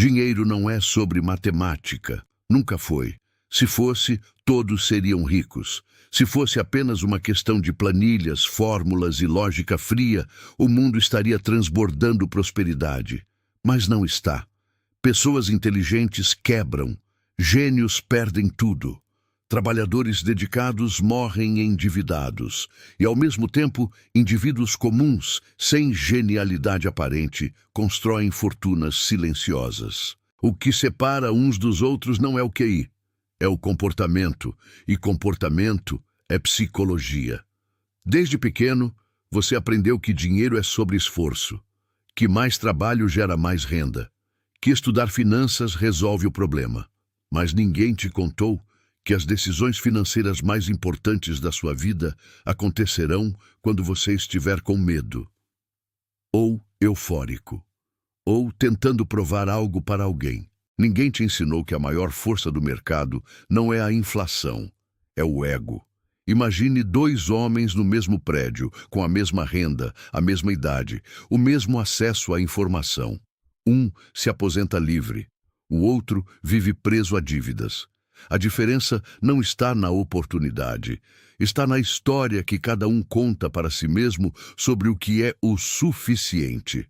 Dinheiro não é sobre matemática. Nunca foi. Se fosse, todos seriam ricos. Se fosse apenas uma questão de planilhas, fórmulas e lógica fria, o mundo estaria transbordando prosperidade. Mas não está. Pessoas inteligentes quebram. Gênios perdem tudo. Trabalhadores dedicados morrem endividados. E, ao mesmo tempo, indivíduos comuns, sem genialidade aparente, constroem fortunas silenciosas. O que separa uns dos outros não é o QI, é o comportamento. E comportamento é psicologia. Desde pequeno, você aprendeu que dinheiro é sobre esforço, que mais trabalho gera mais renda, que estudar finanças resolve o problema. Mas ninguém te contou que as decisões financeiras mais importantes da sua vida acontecerão quando você estiver com medo, ou eufórico, ou tentando provar algo para alguém. Ninguém te ensinou que a maior força do mercado não é a inflação, é o ego. Imagine dois homens no mesmo prédio, com a mesma renda, a mesma idade, o mesmo acesso à informação. Um se aposenta livre, o outro vive preso a dívidas. A diferença não está na oportunidade, está na história que cada um conta para si mesmo sobre o que é o suficiente.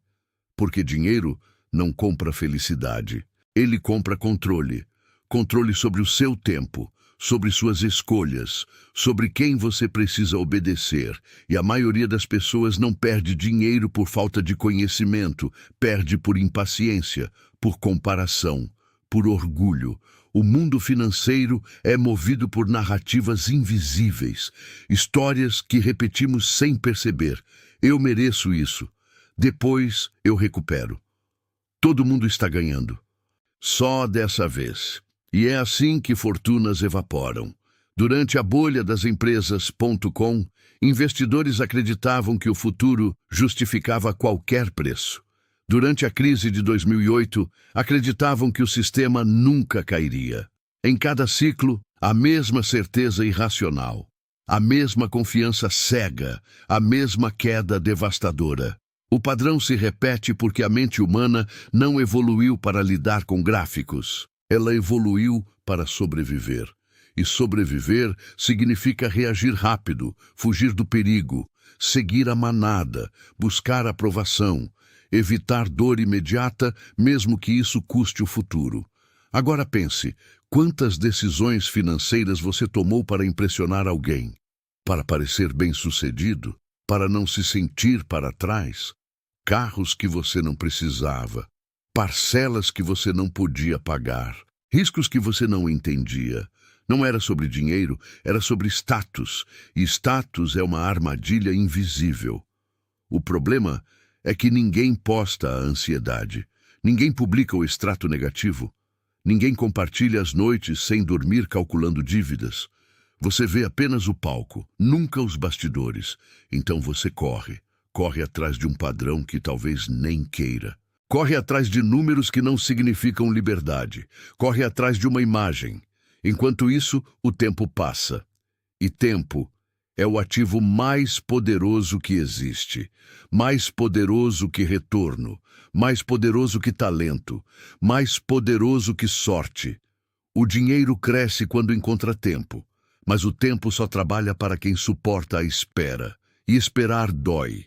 Porque dinheiro não compra felicidade, ele compra controle. Controle sobre o seu tempo, sobre suas escolhas, sobre quem você precisa obedecer. E a maioria das pessoas não perde dinheiro por falta de conhecimento, perde por impaciência, por comparação, por orgulho. O mundo financeiro é movido por narrativas invisíveis, histórias que repetimos sem perceber. Eu mereço isso. Depois eu recupero. Todo mundo está ganhando. Só dessa vez. E é assim que fortunas evaporam. Durante a bolha das empresas.com, investidores acreditavam que o futuro justificava qualquer preço. Durante a crise de 2008, acreditavam que o sistema nunca cairia. Em cada ciclo, a mesma certeza irracional, a mesma confiança cega, a mesma queda devastadora. O padrão se repete porque a mente humana não evoluiu para lidar com gráficos. Ela evoluiu para sobreviver. E sobreviver significa reagir rápido, fugir do perigo, seguir a manada, buscar aprovação, evitar dor imediata, mesmo que isso custe o futuro. Agora pense, quantas decisões financeiras você tomou para impressionar alguém? Para parecer bem-sucedido? Para não se sentir para trás? Carros que você não precisava, parcelas que você não podia pagar, riscos que você não entendia. Não era sobre dinheiro, era sobre status, e status é uma armadilha invisível. O problema é que ninguém posta a ansiedade, ninguém publica o extrato negativo, ninguém compartilha as noites sem dormir calculando dívidas. Você vê apenas o palco, nunca os bastidores, então você corre atrás de um padrão que talvez nem queira. Corre atrás de números que não significam liberdade, corre atrás de uma imagem. Enquanto isso, o tempo passa. E tempo é o ativo mais poderoso que existe, mais poderoso que retorno, mais poderoso que talento, mais poderoso que sorte. O dinheiro cresce quando encontra tempo, mas o tempo só trabalha para quem suporta a espera, e esperar dói.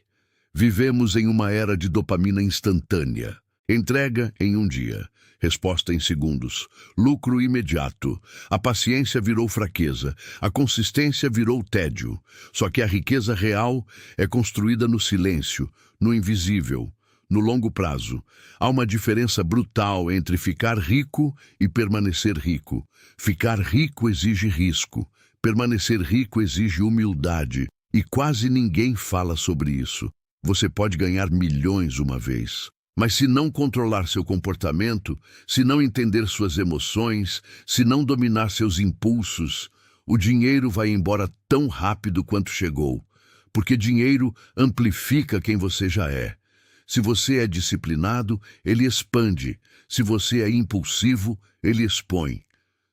Vivemos em uma era de dopamina instantânea. Entrega em um dia, resposta em segundos, lucro imediato. A paciência virou fraqueza, a consistência virou tédio. Só que a riqueza real é construída no silêncio, no invisível, no longo prazo. Há uma diferença brutal entre ficar rico e permanecer rico. Ficar rico exige risco, permanecer rico exige humildade, e quase ninguém fala sobre isso. Você pode ganhar milhões uma vez, mas se não controlar seu comportamento, se não entender suas emoções, se não dominar seus impulsos, o dinheiro vai embora tão rápido quanto chegou, porque dinheiro amplifica quem você já é. Se você é disciplinado, ele expande. Se você é impulsivo, ele expõe.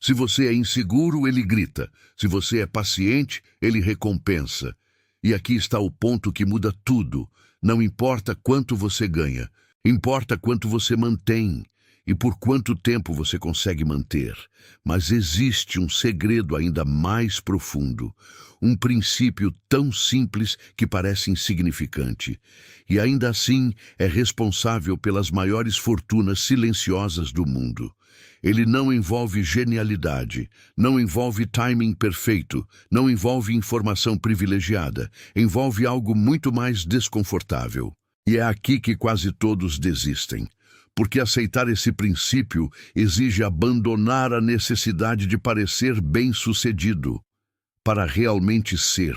Se você é inseguro, ele grita. Se você é paciente, ele recompensa. E aqui está o ponto que muda tudo. Não importa quanto você ganha, importa quanto você mantém. e por quanto tempo você consegue manter. Mas existe um segredo ainda mais profundo, um princípio tão simples que parece insignificante, e ainda assim é responsável pelas maiores fortunas silenciosas do mundo. Ele não envolve genialidade, não envolve timing perfeito, não envolve informação privilegiada, envolve algo muito mais desconfortável. E é aqui que quase todos desistem, porque aceitar esse princípio exige abandonar a necessidade de parecer bem-sucedido para realmente ser.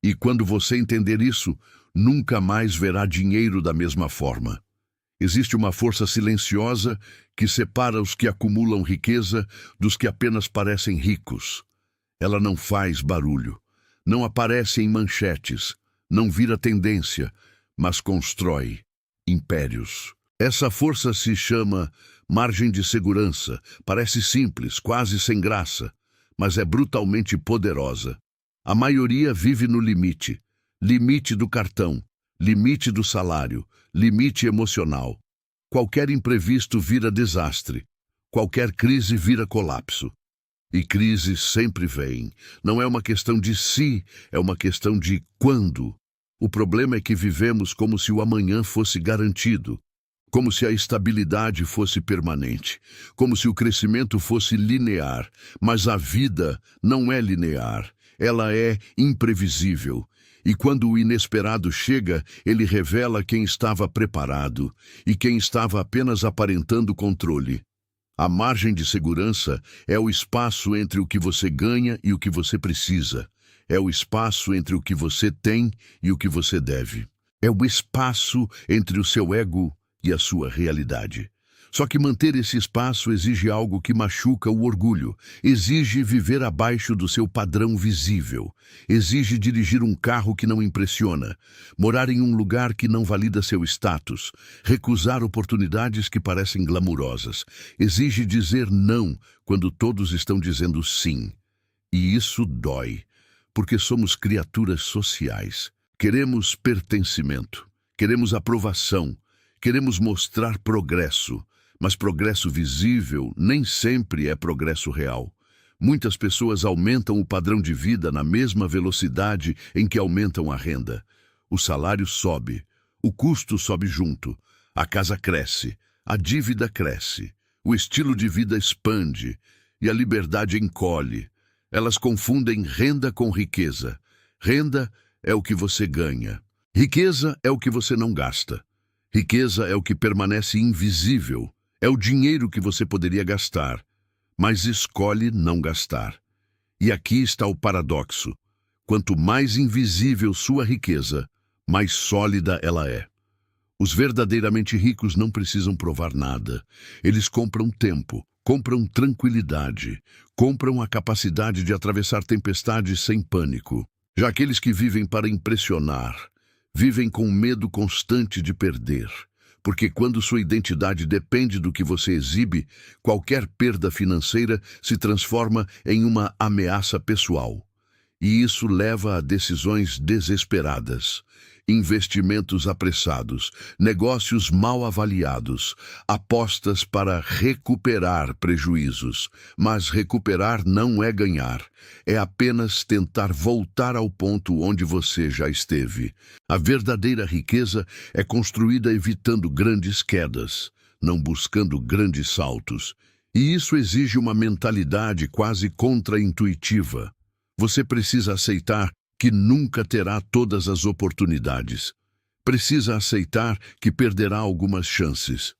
E quando você entender isso, nunca mais verá dinheiro da mesma forma. Existe uma força silenciosa que separa os que acumulam riqueza dos que apenas parecem ricos. Ela não faz barulho, não aparece em manchetes, não vira tendência, mas constrói impérios. Essa força se chama margem de segurança. Parece simples, quase sem graça, mas é brutalmente poderosa. A maioria vive no limite. Limite do cartão, limite do salário, limite emocional. Qualquer imprevisto vira desastre. Qualquer crise vira colapso. E crises sempre vêm. Não é uma questão de se, é uma questão de quando. O problema é que vivemos como se o amanhã fosse garantido, como se a estabilidade fosse permanente, como se o crescimento fosse linear. Mas a vida não é linear, ela é imprevisível. E quando o inesperado chega, ele revela quem estava preparado e quem estava apenas aparentando controle. A margem de segurança é o espaço entre o que você ganha e o que você precisa. É o espaço entre o que você tem e o que você deve. É o espaço entre o seu ego e a sua realidade. Só que manter esse espaço exige algo que machuca o orgulho, exige viver abaixo do seu padrão visível, exige dirigir um carro que não impressiona, morar em um lugar que não valida seu status, recusar oportunidades que parecem glamurosas, exige dizer não quando todos estão dizendo sim. E isso dói, porque somos criaturas sociais. Queremos pertencimento, queremos aprovação, queremos mostrar progresso. Mas progresso visível nem sempre é progresso real. Muitas pessoas aumentam o padrão de vida na mesma velocidade em que aumentam a renda. O salário sobe, o custo sobe junto, a casa cresce, a dívida cresce, o estilo de vida expande e a liberdade encolhe. Elas confundem renda com riqueza. Renda é o que você ganha. Riqueza é o que você não gasta. Riqueza é o que permanece invisível. É o dinheiro que você poderia gastar, mas escolhe não gastar. E aqui está o paradoxo. Quanto mais invisível sua riqueza, mais sólida ela é. Os verdadeiramente ricos não precisam provar nada. Eles compram tempo, compram tranquilidade, compram a capacidade de atravessar tempestades sem pânico. Já aqueles que vivem para impressionar, vivem com medo constante de perder. Porque quando sua identidade depende do que você exibe, qualquer perda financeira se transforma em uma ameaça pessoal. E isso leva a decisões desesperadas, investimentos apressados, negócios mal avaliados, apostas para recuperar prejuízos. Mas recuperar não é ganhar, é apenas tentar voltar ao ponto onde você já esteve. A verdadeira riqueza é construída evitando grandes quedas, não buscando grandes saltos. E isso exige uma mentalidade quase contraintuitiva. Você precisa aceitar que nunca terá todas as oportunidades. Precisa aceitar que perderá algumas chances.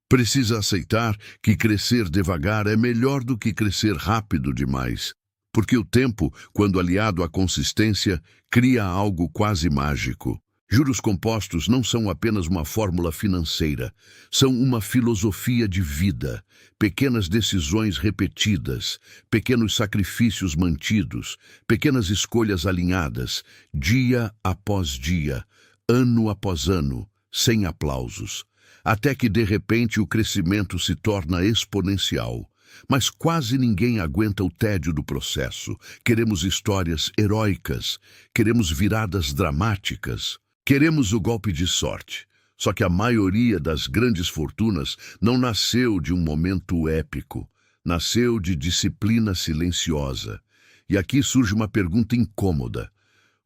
Precisa aceitar que crescer devagar é melhor do que crescer rápido demais. Porque o tempo, quando aliado à consistência, cria algo quase mágico. Juros compostos não são apenas uma fórmula financeira, são uma filosofia de vida, pequenas decisões repetidas, pequenos sacrifícios mantidos, pequenas escolhas alinhadas, dia após dia, ano após ano, sem aplausos, até que de repente o crescimento se torna exponencial. Mas quase ninguém aguenta o tédio do processo. Queremos histórias heróicas, queremos viradas dramáticas. Queremos o golpe de sorte. Só que a maioria das grandes fortunas não nasceu de um momento épico, nasceu de disciplina silenciosa. E aqui surge uma pergunta incômoda.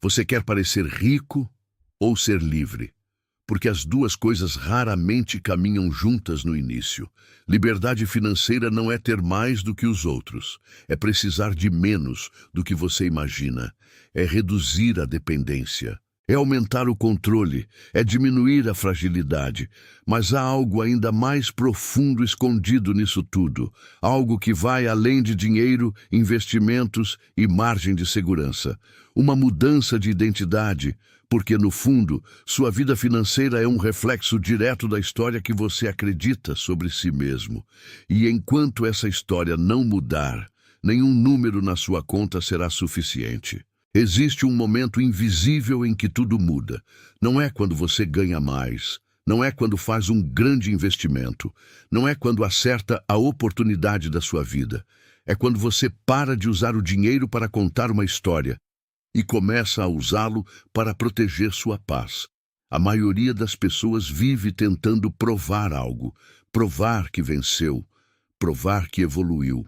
Você quer parecer rico ou ser livre? Porque as duas coisas raramente caminham juntas no início. Liberdade financeira não é ter mais do que os outros, é precisar de menos do que você imagina, é reduzir a dependência, é aumentar o controle, é diminuir a fragilidade. Mas há algo ainda mais profundo escondido nisso tudo, algo que vai além de dinheiro, investimentos e margem de segurança. Uma mudança de identidade, porque, no fundo, sua vida financeira é um reflexo direto da história que você acredita sobre si mesmo. E enquanto essa história não mudar, nenhum número na sua conta será suficiente. Existe um momento invisível em que tudo muda. Não é quando você ganha mais, não é quando faz um grande investimento, não é quando acerta a oportunidade da sua vida. É quando você para de usar o dinheiro para contar uma história e começa a usá-lo para proteger sua paz. A maioria das pessoas vive tentando provar algo, provar que venceu, provar que evoluiu,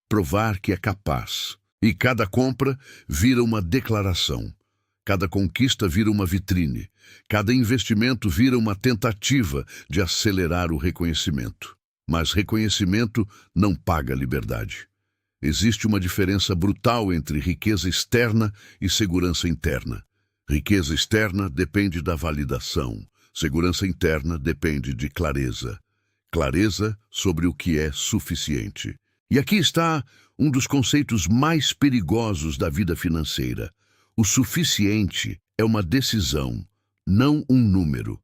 provar que é capaz. E cada compra vira uma declaração, cada conquista vira uma vitrine, cada investimento vira uma tentativa de acelerar o reconhecimento. Mas reconhecimento não paga liberdade. Existe uma diferença brutal entre riqueza externa e segurança interna. Riqueza externa depende da validação. Segurança interna depende de clareza. Clareza sobre o que é suficiente. E aqui está um dos conceitos mais perigosos da vida financeira. O suficiente é uma decisão, não um número.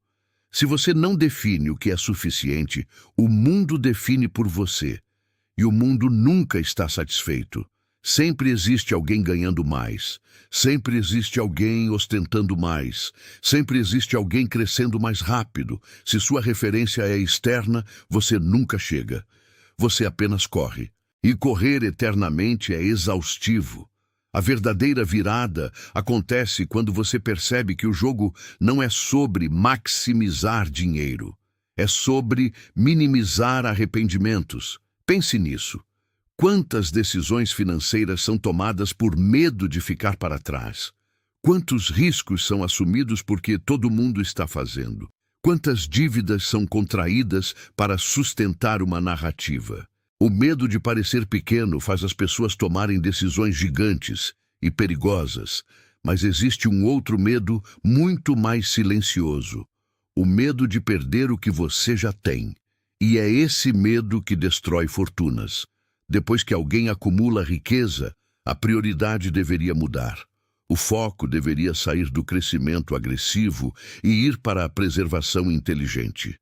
Se você não define o que é suficiente, o mundo define por você. E o mundo nunca está satisfeito. Sempre existe alguém ganhando mais. Sempre existe alguém ostentando mais. Sempre existe alguém crescendo mais rápido. Se sua referência é externa, você nunca chega. Você apenas corre. E correr eternamente é exaustivo. A verdadeira virada acontece quando você percebe que o jogo não é sobre maximizar dinheiro. É sobre minimizar arrependimentos. Pense nisso. Quantas decisões financeiras são tomadas por medo de ficar para trás? Quantos riscos são assumidos porque todo mundo está fazendo? Quantas dívidas são contraídas para sustentar uma narrativa? O medo de parecer pequeno faz as pessoas tomarem decisões gigantes e perigosas, mas existe um outro medo muito mais silencioso. O medo de perder o que você já tem. E é esse medo que destrói fortunas. Depois que alguém acumula riqueza, a prioridade deveria mudar. O foco deveria sair do crescimento agressivo e ir para a preservação inteligente.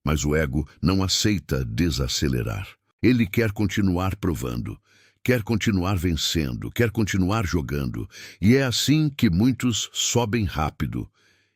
Mas o ego não aceita desacelerar. Ele quer continuar provando, quer continuar vencendo, quer continuar jogando. E é assim que muitos sobem rápido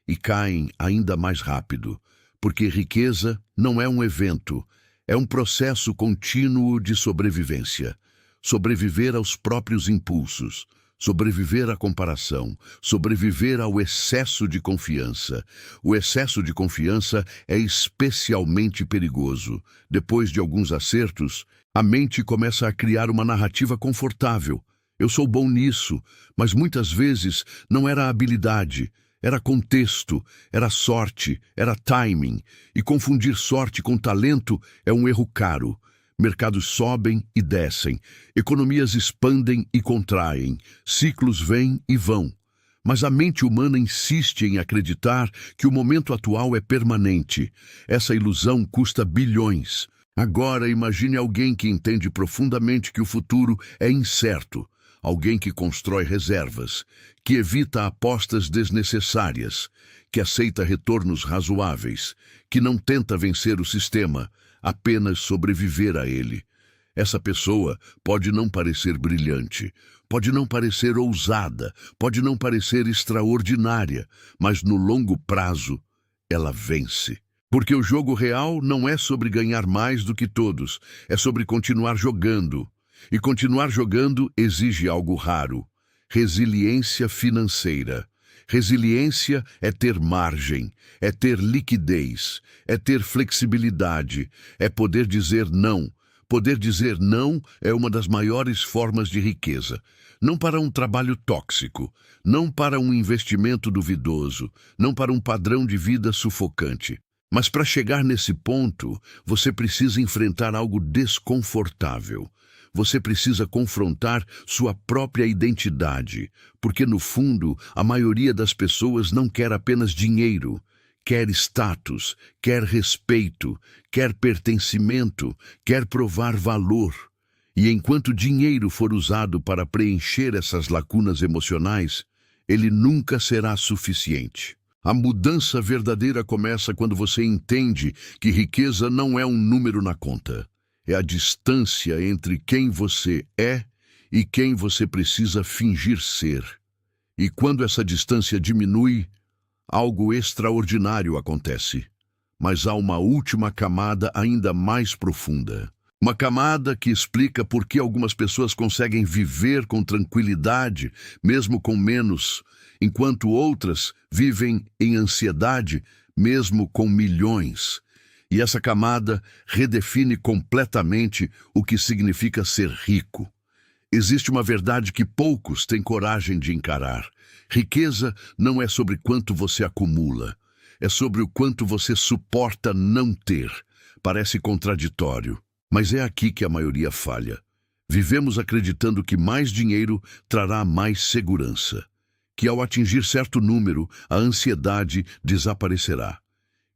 e caem ainda mais rápido. Porque riqueza não é um evento, é um processo contínuo de sobrevivência. Sobreviver aos próprios impulsos, sobreviver à comparação, sobreviver ao excesso de confiança. O excesso de confiança é especialmente perigoso. Depois de alguns acertos, a mente começa a criar uma narrativa confortável. Eu sou bom nisso, mas muitas vezes não era habilidade. Era contexto, era sorte, era timing. E confundir sorte com talento é um erro caro. Mercados sobem e descem, economias expandem e contraem, ciclos vêm e vão. Mas a mente humana insiste em acreditar que o momento atual é permanente. Essa ilusão custa bilhões. Agora imagine alguém que entende profundamente que o futuro é incerto. Alguém que constrói reservas, que evita apostas desnecessárias, que aceita retornos razoáveis, que não tenta vencer o sistema, apenas sobreviver a ele. Essa pessoa pode não parecer brilhante, pode não parecer ousada, pode não parecer extraordinária, mas no longo prazo ela vence. Porque o jogo real não é sobre ganhar mais do que todos, é sobre continuar jogando. E continuar jogando exige algo raro: resiliência financeira. Resiliência é ter margem, é ter liquidez, é ter flexibilidade, é poder dizer não. Poder dizer não é uma das maiores formas de riqueza. Não para um trabalho tóxico, não para um investimento duvidoso, não para um padrão de vida sufocante. Mas para chegar nesse ponto, você precisa enfrentar algo desconfortável. Você precisa confrontar sua própria identidade, porque no fundo, a maioria das pessoas não quer apenas dinheiro, quer status, quer respeito, quer pertencimento, quer provar valor. E enquanto dinheiro for usado para preencher essas lacunas emocionais, ele nunca será suficiente. A mudança verdadeira começa quando você entende que riqueza não é um número na conta. É a distância entre quem você é e quem você precisa fingir ser. E quando essa distância diminui, algo extraordinário acontece. Mas há uma última camada ainda mais profunda. Uma camada que explica por que algumas pessoas conseguem viver com tranquilidade, mesmo com menos, enquanto outras vivem em ansiedade, mesmo com milhões. E essa camada redefine completamente o que significa ser rico. Existe uma verdade que poucos têm coragem de encarar. Riqueza não é sobre quanto você acumula, é sobre o quanto você suporta não ter. Parece contraditório, mas é aqui que a maioria falha. Vivemos acreditando que mais dinheiro trará mais segurança, que ao atingir certo número, a ansiedade desaparecerá,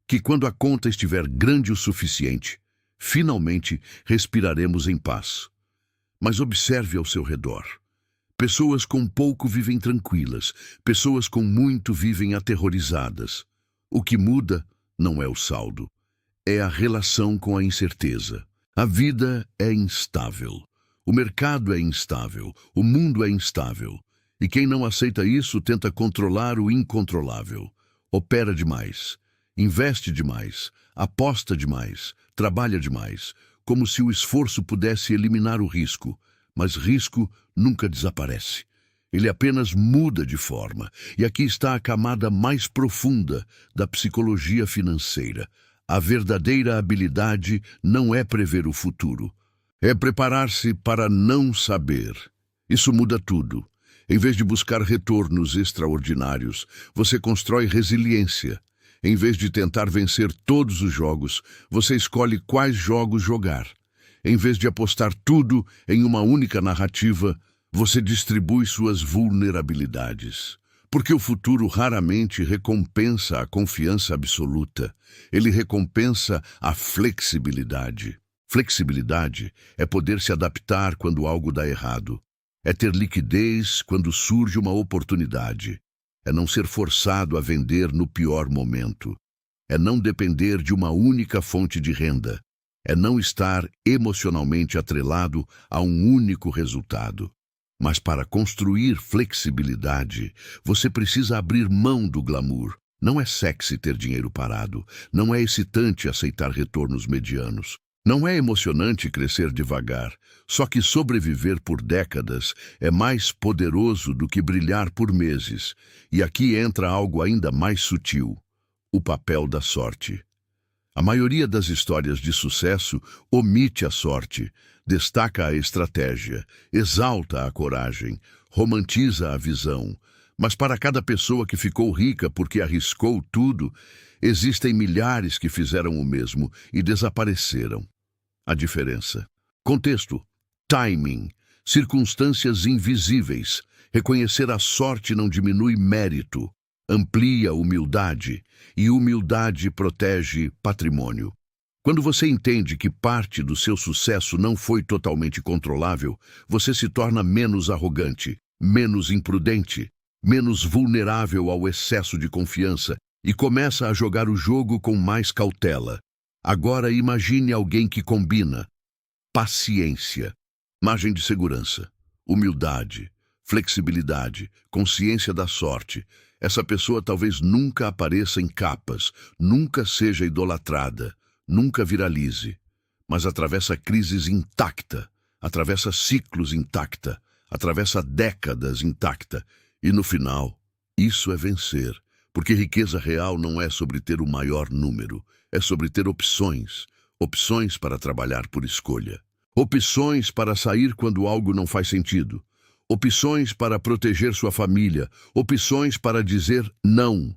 que quando a conta estiver grande o suficiente, finalmente respiraremos em paz. Mas observe ao seu redor. Pessoas com pouco vivem tranquilas, pessoas com muito vivem aterrorizadas. O que muda não é o saldo, é a relação com a incerteza. A vida é instável, o mercado é instável, o mundo é instável. E quem não aceita isso tenta controlar o incontrolável. Opera demais, investe demais, aposta demais, trabalha demais, como se o esforço pudesse eliminar o risco. Mas risco nunca desaparece. Ele apenas muda de forma. E aqui está a camada mais profunda da psicologia financeira. A verdadeira habilidade não é prever o futuro. É preparar-se para não saber. Isso muda tudo. Em vez de buscar retornos extraordinários, você constrói resiliência. Em vez de tentar vencer todos os jogos, você escolhe quais jogos jogar. Em vez de apostar tudo em uma única narrativa, você distribui suas vulnerabilidades. Porque o futuro raramente recompensa a confiança absoluta. Ele recompensa a flexibilidade. Flexibilidade é poder se adaptar quando algo dá errado. É ter liquidez quando surge uma oportunidade. É não ser forçado a vender no pior momento. É não depender de uma única fonte de renda. É não estar emocionalmente atrelado a um único resultado. Mas para construir flexibilidade, você precisa abrir mão do glamour. Não é sexy ter dinheiro parado. Não é excitante aceitar retornos medianos. Não é emocionante crescer devagar. Só que sobreviver por décadas é mais poderoso do que brilhar por meses. E aqui entra algo ainda mais sutil: o papel da sorte. A maioria das histórias de sucesso omite a sorte, destaca a estratégia, exalta a coragem, romantiza a visão. Mas para cada pessoa que ficou rica porque arriscou tudo, existem milhares que fizeram o mesmo e desapareceram. A diferença: contexto, timing, circunstâncias invisíveis. Reconhecer a sorte não diminui mérito, amplia humildade, e humildade protege patrimônio. Quando você entende que parte do seu sucesso não foi totalmente controlável, você se torna menos arrogante, menos imprudente, menos vulnerável ao excesso de confiança e começa a jogar o jogo com mais cautela. Agora imagine alguém que combina paciência, margem de segurança, humildade, flexibilidade, consciência da sorte. Essa pessoa talvez nunca apareça em capas, nunca seja idolatrada, nunca viralize, mas atravessa crises intacta, atravessa ciclos intacta, atravessa décadas intacta e no final, Isso é vencer, porque riqueza real não é sobre ter o maior número, é sobre ter opções, opções para trabalhar por escolha, opções para sair quando algo não faz sentido, opções para proteger sua família, opções para dizer não.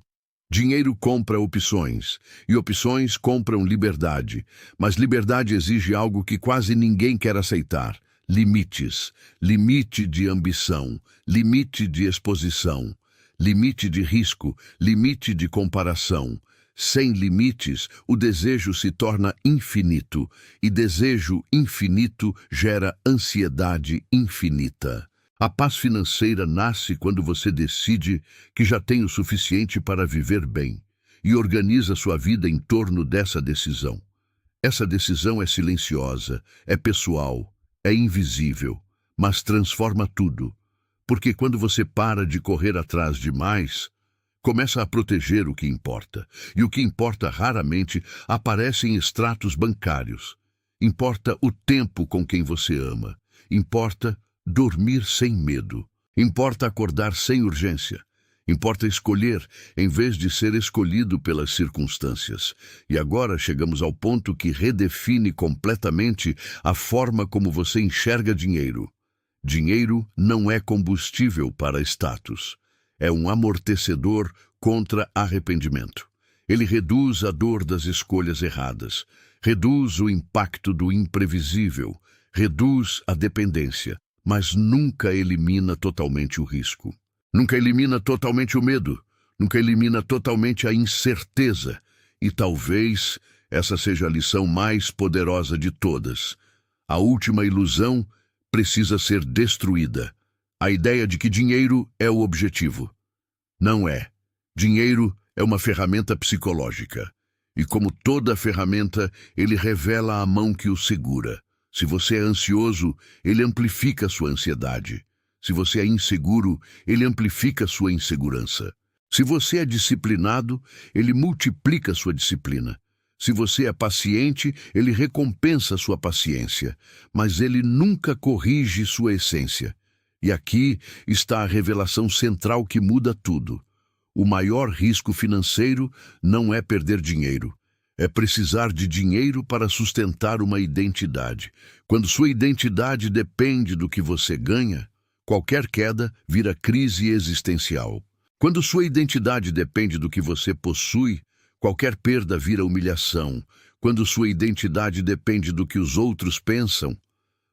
Dinheiro compra opções, e opções compram liberdade, mas liberdade exige algo que quase ninguém quer aceitar: limites, limite de ambição, limite de exposição, limite de risco, limite de comparação. Sem limites, o desejo se torna infinito, e desejo infinito gera ansiedade infinita. A paz financeira nasce quando você decide que já tem o suficiente para viver bem e organiza sua vida em torno dessa decisão. Essa decisão é silenciosa, é pessoal, é invisível, mas transforma tudo. Porque quando você para de correr atrás de mais, começa a proteger o que importa. E o que importa raramente aparece em extratos bancários. Importa o tempo com quem você ama. Importa dormir sem medo. Importa acordar sem urgência. Importa escolher, em vez de ser escolhido pelas circunstâncias. E agora chegamos ao ponto que redefine completamente a forma como você enxerga dinheiro. Dinheiro não é combustível para status. É um amortecedor contra arrependimento. Ele reduz a dor das escolhas erradas, reduz o impacto do imprevisível, reduz a dependência, mas nunca elimina totalmente o risco. Nunca elimina totalmente o medo, nunca elimina totalmente a incerteza. E talvez essa seja a lição mais poderosa de todas. A última ilusão precisa ser destruída. A ideia de que dinheiro é o objetivo. Não é. Dinheiro é uma ferramenta psicológica. E como toda ferramenta, ele revela a mão que o segura. Se você é ansioso, ele amplifica sua ansiedade. Se você é inseguro, ele amplifica sua insegurança. Se você é disciplinado, ele multiplica sua disciplina. Se você é paciente, ele recompensa sua paciência. Mas ele nunca corrige sua essência. E aqui está a revelação central que muda tudo. O maior risco financeiro não é perder dinheiro. É precisar de dinheiro para sustentar uma identidade. Quando sua identidade depende do que você ganha, qualquer queda vira crise existencial. Quando sua identidade depende do que você possui, qualquer perda vira humilhação. Quando sua identidade depende do que os outros pensam,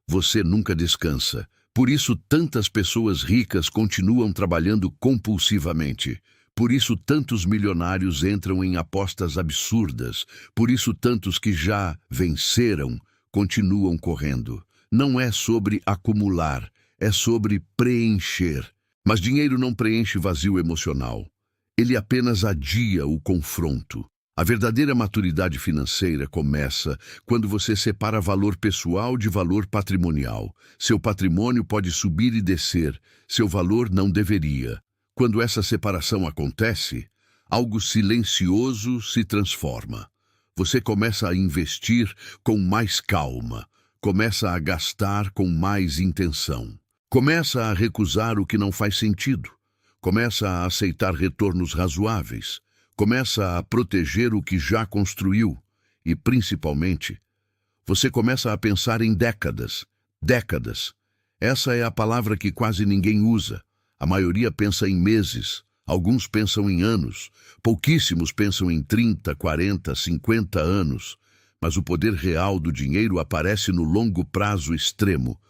você nunca descansa. Por isso, tantas pessoas ricas continuam trabalhando compulsivamente. Por isso, tantos milionários entram em apostas absurdas. Por isso, tantos que já venceram continuam correndo. Não é sobre acumular, é sobre preencher. Mas dinheiro não preenche vazio emocional. Ele apenas adia o confronto. A verdadeira maturidade financeira começa quando você separa valor pessoal de valor patrimonial. Seu patrimônio pode subir e descer, seu valor não deveria. Quando essa separação acontece, algo silencioso se transforma. Você começa a investir com mais calma, começa a gastar com mais intenção, começa a recusar o que não faz sentido, começa a aceitar retornos razoáveis, começa a proteger o que já construiu e, principalmente, você começa a pensar em décadas. Décadas. Essa é a palavra que quase ninguém usa. A maioria pensa em meses, alguns pensam em anos, pouquíssimos pensam em 30, 40, 50 anos. Mas o poder real do dinheiro aparece no longo prazo extremo,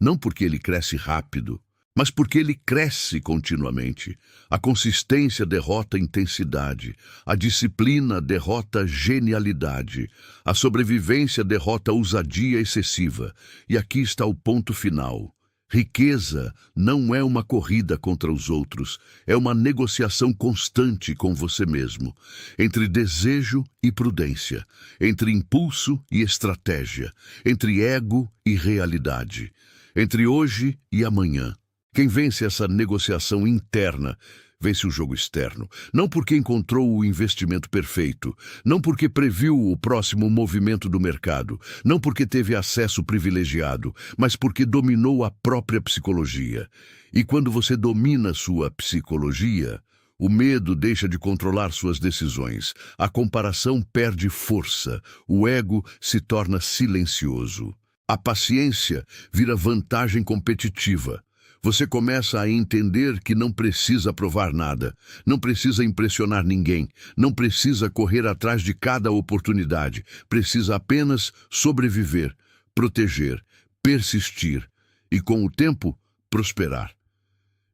não porque ele cresce rápido, mas porque ele cresce continuamente. A consistência derrota a intensidade, a disciplina derrota a genialidade, a sobrevivência derrota a ousadia excessiva. E aqui está o ponto final. Riqueza não é uma corrida contra os outros, é uma negociação constante com você mesmo, entre desejo e prudência, entre impulso e estratégia, entre ego e realidade, entre hoje e amanhã. Quem vence essa negociação interna, vence o jogo externo, não porque encontrou o investimento perfeito, não porque previu o próximo movimento do mercado, não porque teve acesso privilegiado, mas porque dominou a própria psicologia. E quando você domina sua psicologia, O medo deixa de controlar suas decisões. A comparação perde força. O ego se torna silencioso. A paciência vira vantagem competitiva. Você começa a entender que não precisa provar nada, não precisa impressionar ninguém, não precisa correr atrás de cada oportunidade, precisa apenas sobreviver, proteger, persistir e, com o tempo, prosperar.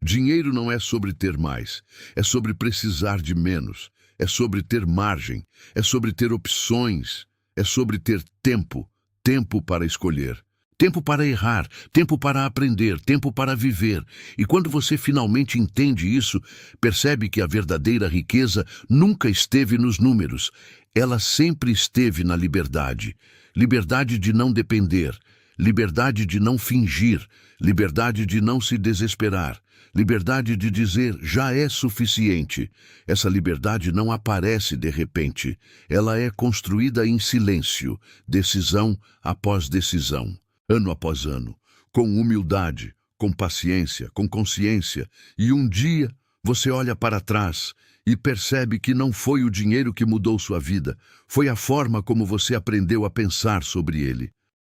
Dinheiro não é sobre ter mais, é sobre precisar de menos, é sobre ter margem, é sobre ter opções, é sobre ter tempo, tempo para escolher. Tempo para errar, tempo para aprender, tempo para viver. E quando você finalmente entende isso, percebe que a verdadeira riqueza nunca esteve nos números. Ela sempre esteve na liberdade. Liberdade de não depender, liberdade de não fingir, liberdade de não se desesperar, liberdade de dizer já é suficiente. Essa liberdade não aparece de repente. Ela é construída em silêncio, decisão após decisão. Ano após ano, com humildade, com paciência, com consciência, e um dia você olha para trás e percebe que não foi o dinheiro que mudou sua vida, foi a forma como você aprendeu a pensar sobre ele.